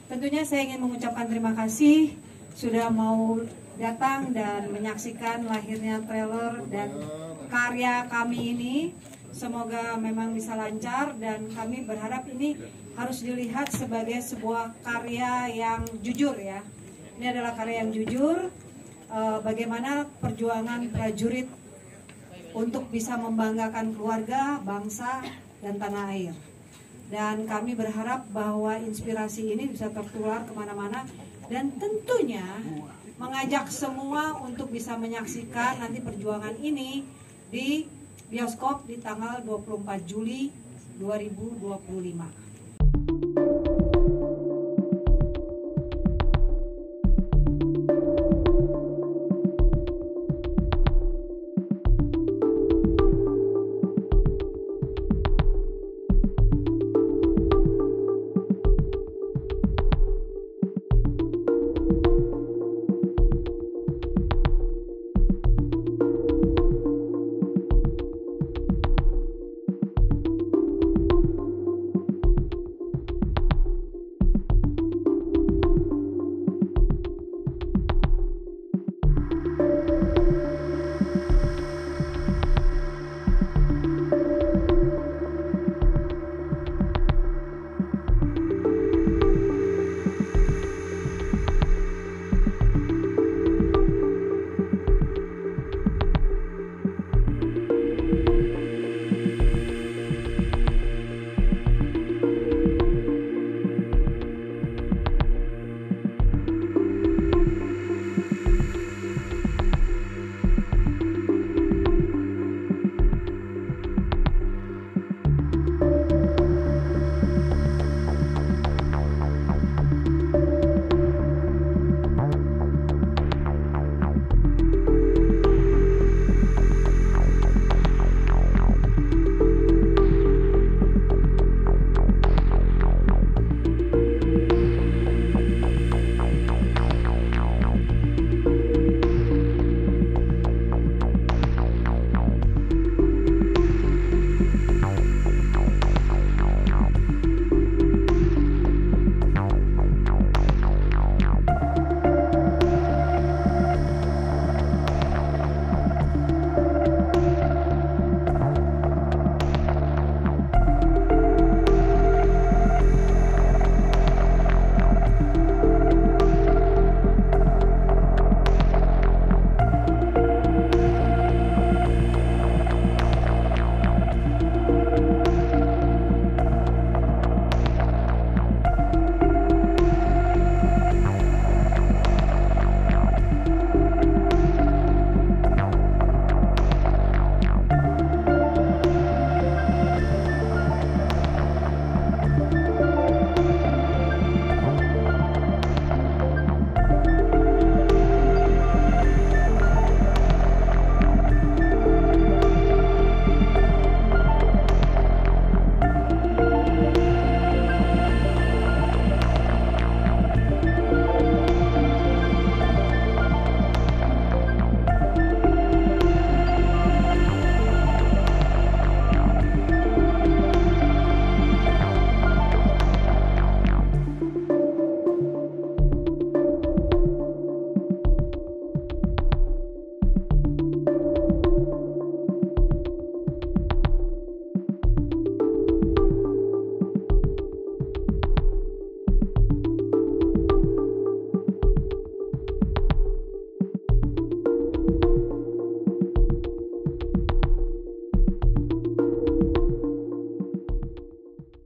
Tentunya saya ingin mengucapkan terima kasih sudah mau datang dan menyaksikan lahirnya trailer dan karya kami ini. Semoga memang bisa lancar dan kami berharap ini harus dilihat sebagai sebuah karya yang jujur ya. Ini adalah karya yang jujur, bagaimana perjuangan prajurit untuk bisa membanggakan keluarga, bangsa, dan tanah air. Dan kami berharap bahwa inspirasi ini bisa tertular kemana-mana dan tentunya mengajak semua untuk bisa menyaksikan nanti perjuangan ini di bioskop di tanggal 24 Juli 2025.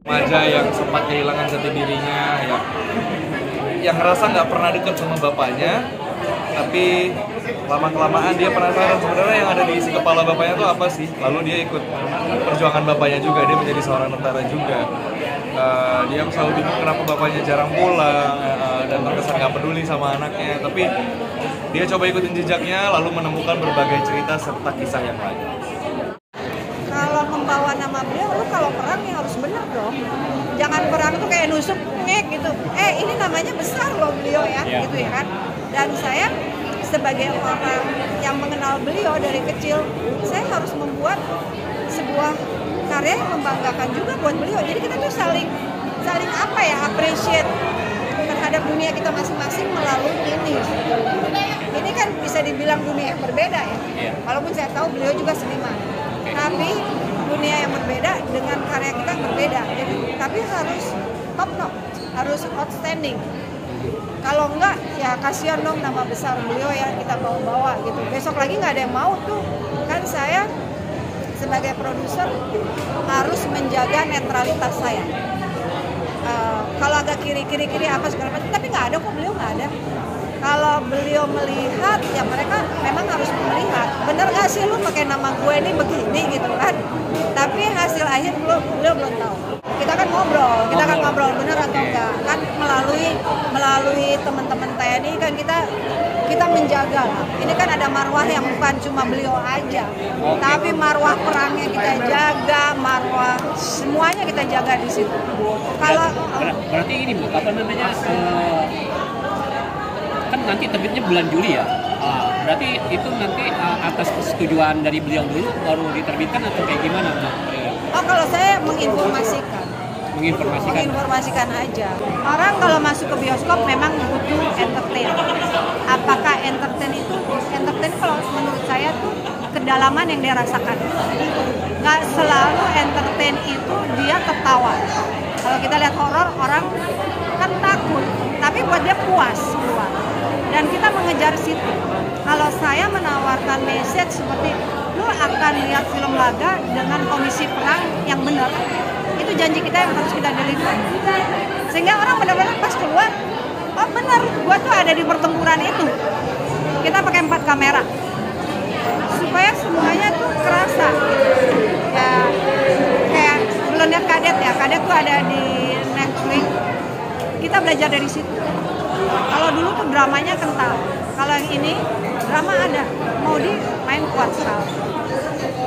Remaja yang sempat kehilangan jati dirinya, yang ngerasa nggak pernah dekat sama bapaknya, tapi lama-kelamaan dia penasaran sebenarnya yang ada di isi kepala bapaknya itu apa sih. Lalu dia ikut perjuangan bapaknya juga, dia menjadi seorang tentara juga. Dia selalu bingung kenapa bapaknya jarang pulang dan terkesan nggak peduli sama anaknya, tapi dia coba ikutin jejaknya lalu menemukan berbagai cerita serta kisah yang lain. Kalau membawa nama beliau, lu kalau perang ya harus benar dong. Jangan perang tuh kayak nusuk ngek gitu. Ini namanya besar loh beliau ya, gitu ya kan. Dan saya sebagai orang yang mengenal beliau dari kecil, saya harus membuat sebuah karya yang membanggakan juga buat beliau. Jadi kita tuh saling saling apa ya, appreciate terhadap dunia kita masing-masing melalui ini. Ini kan bisa dibilang dunia yang berbeda ya. Walaupun saya tahu beliau juga seniman, tapi dunia yang berbeda dengan karya kita berbeda. Jadi tapi harus top notch, harus outstanding. Kalau enggak ya kasihan dong nama besar beliau ya kita bawa-bawa gitu. Besok lagi nggak ada yang mau tuh. Kan saya sebagai produser harus menjaga netralitas saya. Kalau agak kiri apa segala macam, tapi nggak ada kok, beliau nggak ada. Kalau beliau melihat ya mereka memang harus melihat. Bener nggak sih lu pakai nama gue ini begini gitu kan? Tapi hasil akhir beliau belum tahu. Kita kan ngobrol bener atau enggak kan melalui teman-teman TNI kan kita menjaga lah. Ini kan ada marwah yang bukan cuma beliau aja, tapi marwah perangnya kita jaga, marwah semuanya kita jaga di situ. Kalau berarti ini Bu, apa namanya? Kan nanti terbitnya bulan Juli ya. Berarti itu nanti atas persetujuan dari beliau dulu baru diterbitkan atau kayak gimana? Oh, kalau saya menginformasikan aja. Orang kalau masuk ke bioskop memang butuh entertain. Apakah entertain kalau menurut saya tuh kedalaman yang dia rasakan. Nggak selalu entertain itu dia ketawa. Kalau kita lihat horor, orang kan takut, tapi buat dia puas keluar. Dan kita mengejar situ. Kalau saya menawarkan message seperti lu akan lihat film laga dengan komisi perang yang benar, itu janji kita yang harus kita deliver. Sehingga orang benar-benar pas keluar, oh benar, gua tuh ada di pertempuran itu. Kita pakai 4 kamera supaya semuanya tuh kerasa. Ya kayak belum lihat Kadet ya, Kadet tuh ada di Netflix. Kita belajar dari situ. Kalau dulu tuh dramanya kental, kalau yang ini drama ada, Maudy main kuat sekali.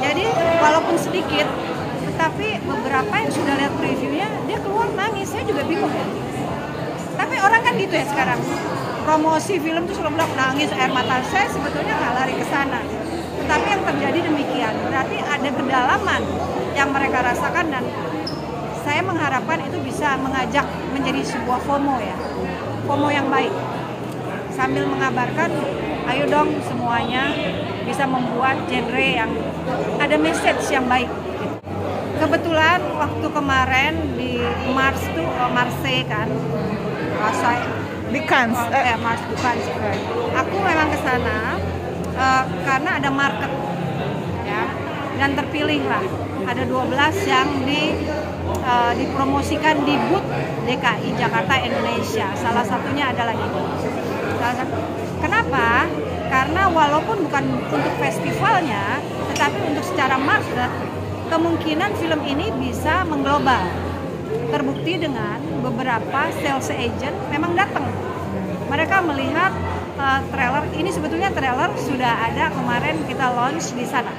Jadi walaupun sedikit, tetapi beberapa yang sudah lihat previewnya dia keluar nangis, saya juga bingung ya. Tapi orang kan gitu ya sekarang, promosi film tuh selalu bilang nangis air mata. Saya sebetulnya nggak lari ke sana, tetapi yang terjadi demikian. Berarti ada kedalaman yang mereka rasakan dan saya mengharapkan itu bisa mengajak menjadi sebuah FOMO ya. FOMO yang baik, sambil mengabarkan ayo dong semuanya bisa membuat genre yang ada message yang baik. Kebetulan waktu kemarin di Marseille kan, di Cannes, Mars bukan sih. Aku memang ke sana karena ada market ya, dan terpilih lah ada 12 yang dipromosikan di booth DKI Jakarta Indonesia. Salah satunya adalah ini. Kenapa? Karena walaupun bukan untuk festivalnya, tetapi untuk secara market, kemungkinan film ini bisa mengglobal. Terbukti dengan beberapa sales agent memang datang. Mereka melihat trailer, ini sebetulnya trailer sudah ada kemarin kita launch di sana.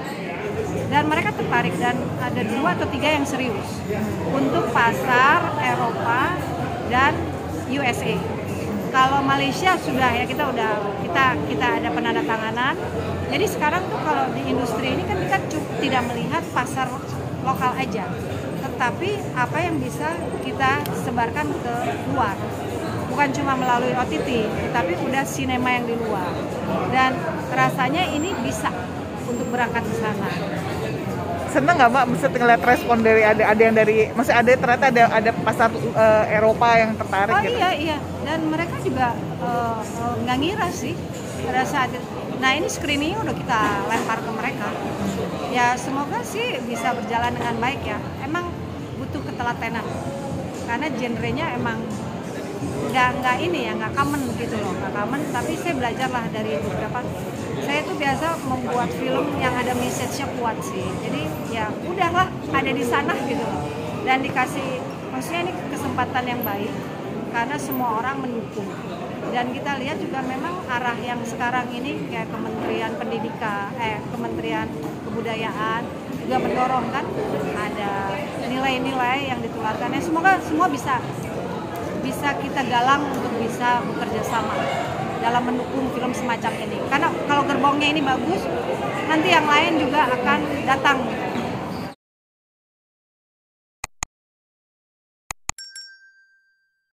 Dan mereka tertarik dan ada 2 atau 3 yang serius untuk pasar Eropa dan USA. Kalau Malaysia sudah ya kita ada penandatanganan. Jadi sekarang tuh kalau di industri ini kan kita tidak melihat pasar lokal aja, tetapi apa yang bisa kita sebarkan ke luar. Bukan cuma melalui OTT, tetapi udah sinema yang di luar. Dan rasanya ini bisa untuk berangkat ke sana. Seneng nggak Mbak, mesti ngeliat respon dari ada yang dari, masih ada ternyata ada pasar Eropa yang tertarik. Oh gitu. Iya, dan mereka juga nggak ngira sih pada saat itu. Nah ini screeningnya udah kita lempar ke mereka. Ya semoga sih bisa berjalan dengan baik ya. Emang butuh ketelatenan karena genrenya emang nggak common gitu loh, nggak common. Tapi saya belajar lah dari beberapa. Saya tuh biasa membuat film yang ada message-nya kuat sih. Jadi ya udahlah ada di sana gitu loh. Dan dikasih, maksudnya ini kesempatan yang baik karena semua orang mendukung. Dan kita lihat juga memang arah yang sekarang ini kayak Kementerian Pendidikan, Kementerian Kebudayaan juga mendorong kan ada nilai-nilai yang ditularkan. Ya semoga semua bisa kita galang untuk bisa bekerja sama dalam mendukung film semacam ini. Karena kalau gerbongnya ini bagus, nanti yang lain juga akan datang